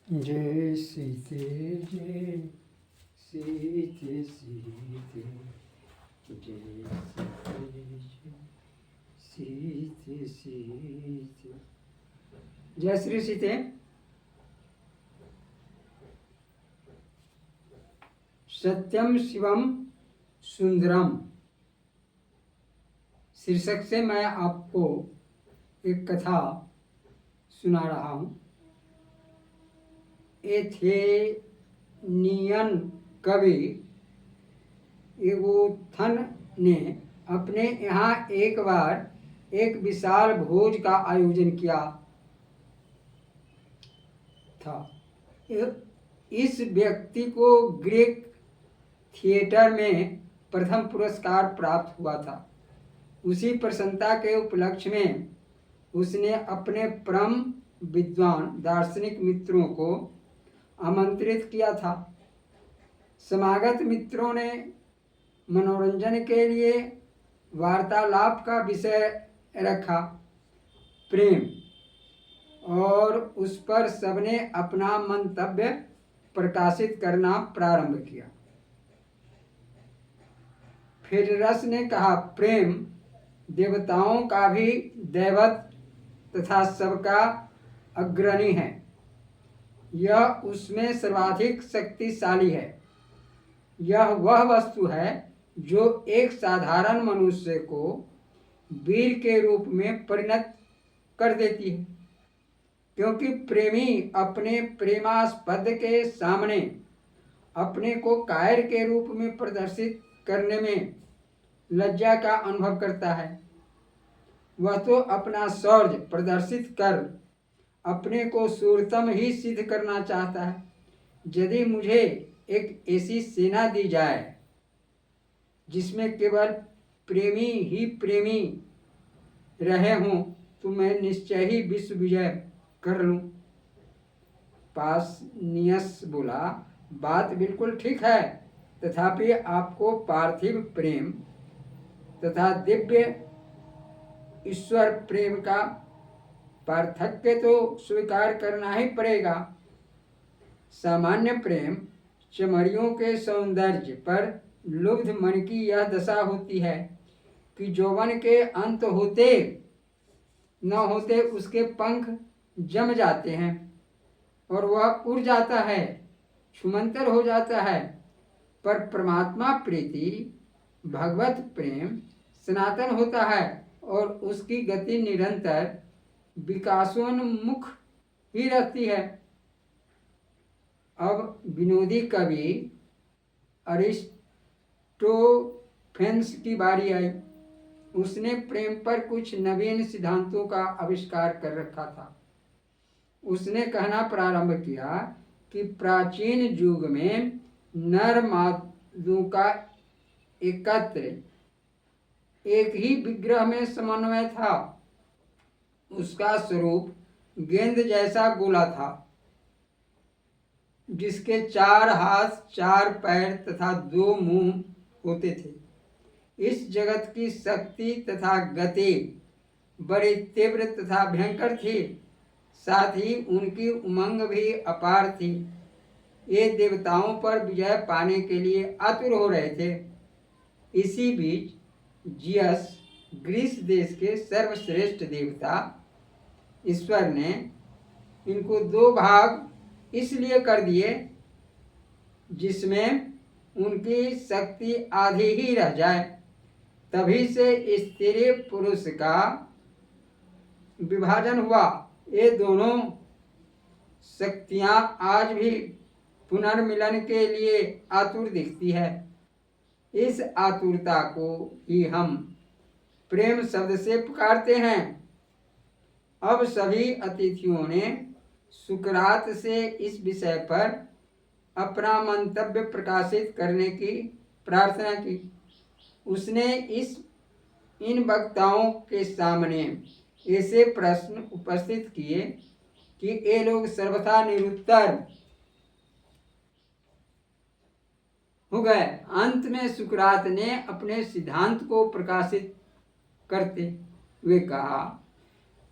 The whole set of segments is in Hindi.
जय सीते जय सीते सीते जय सीते सीते जय श्री सीते। सत्यम शिवम सुंदरम शीर्षक से मैं आपको एक कथा सुना रहा हूँ। एथेनियन कवि एगोथन ने अपने यहाँ एक बार एक विशाल भोज का आयोजन किया था। इस व्यक्ति को ग्रीक थिएटर में प्रथम पुरस्कार प्राप्त हुआ था। उसी प्रसन्नता के उपलक्ष्य में उसने अपने परम विद्वान दार्शनिक मित्रों को आमंत्रित किया था। समागत मित्रों ने मनोरंजन के लिए वार्तालाप का विषय रखा प्रेम, और उस पर सबने अपना मंतव्य प्रकाशित करना प्रारंभ किया। फेडरस ने कहा, प्रेम देवताओं का भी दैवत तथा सबका अग्रणी है। यह उसमें सर्वाधिक शक्तिशाली है। यह वह वस्तु है जो एक साधारण मनुष्य को वीर के रूप में परिणत कर देती है, क्योंकि प्रेमी अपने प्रेमास्पद के सामने अपने को कायर के रूप में प्रदर्शित करने में लज्जा का अनुभव करता है। वह तो अपना शौर्य प्रदर्शित कर अपने को शूरतम ही सिद्ध करना चाहता है। यदि मुझे एक ऐसी सेना दी जाए जिसमें केवल प्रेमी ही प्रेमी रहे हों, तो मैं निश्चय ही विश्व विजय कर लूं। पासनियस बोला, बात बिल्कुल ठीक है, तथापि आपको पार्थिव प्रेम तथा दिव्य ईश्वर प्रेम का पार्थक्य तो स्वीकार करना ही पड़ेगा। सामान्य प्रेम चमड़ियों के सौंदर्य पर लुब्ध मन की यह दशा होती है कि यौवन के अंत होते न होते उसके पंख जम जाते हैं और वह उड़ जाता है, छुमंतर हो जाता है। पर परमात्मा प्रीति, भगवत प्रेम सनातन होता है और उसकी गति निरंतर विकासोन्मुख ही रहती है। अब विनोदी कवि अरिस्टोफेन्स की बारी आई। उसने प्रेम पर कुछ नवीन सिद्धांतों का आविष्कार कर रखा था। उसने कहना प्रारंभ किया कि प्राचीन युग में नर मादों का एकत्र एक ही विग्रह में समन्वय था। उसका स्वरूप गेंद जैसा गोला था, जिसके 4 हाथ, 4 पैर तथा 2 मुंह होते थे। इस जगत की शक्ति तथा गति बड़ी तीव्र तथा भयंकर थी, साथ ही उनकी उमंग भी अपार थी। ये देवताओं पर विजय पाने के लिए आतुर हो रहे थे। इसी बीच जियस, ग्रीस देश के सर्वश्रेष्ठ देवता ईश्वर ने इनको 2 भाग इसलिए कर दिए जिसमें उनकी शक्ति आधी ही रह जाए। तभी से स्त्री पुरुष का विभाजन हुआ। ये दोनों शक्तियां आज भी पुनर्मिलन के लिए आतुर दिखती है। इस आतुरता को ही हम प्रेम शब्द से पुकारते हैं। अब सभी अतिथियों ने सुकरात से इस विषय पर अपना मंतव्य प्रकाशित करने की प्रार्थना की। उसने इन वक्ताओं के सामने ऐसे प्रश्न उपस्थित किए कि ये लोग सर्वथा निरुत्तर हो गए। अंत में सुकरात ने अपने सिद्धांत को प्रकाशित करते हुए कहा,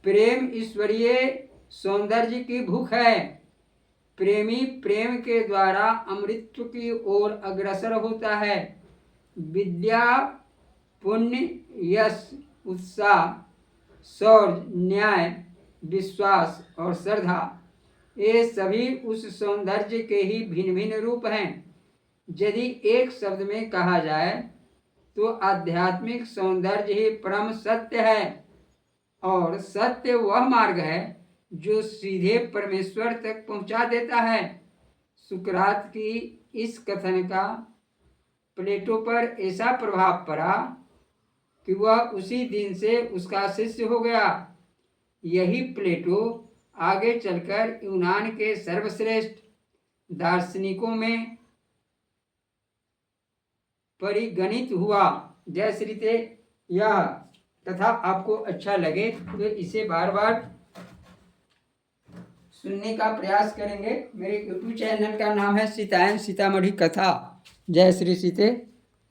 प्रेम ईश्वरीय सौंदर्य की भूख है। प्रेमी प्रेम के द्वारा अमृतत्व की ओर अग्रसर होता है। विद्या, पुण्य, यश, उत्साह, शौर्य, न्याय, विश्वास और श्रद्धा, ये सभी उस सौंदर्य के ही भिन्न भिन्न रूप हैं। यदि एक शब्द में कहा जाए तो आध्यात्मिक सौंदर्य ही परम सत्य है, और सत्य वह मार्ग है जो सीधे परमेश्वर तक पहुंचा देता है। सुकरात की इस कथन का प्लेटो पर ऐसा प्रभाव पड़ा कि वह उसी दिन से उसका शिष्य हो गया। यही प्लेटो आगे चलकर यूनान के सर्वश्रेष्ठ दार्शनिकों में परिगणित हुआ। जय श्री ते। यह कथा आपको अच्छा लगे तो इसे बार बार सुनने का प्रयास करेंगे। मेरे यूट्यूब चैनल का नाम है सीतायन सीतामढ़ी कथा। जय श्री सीते।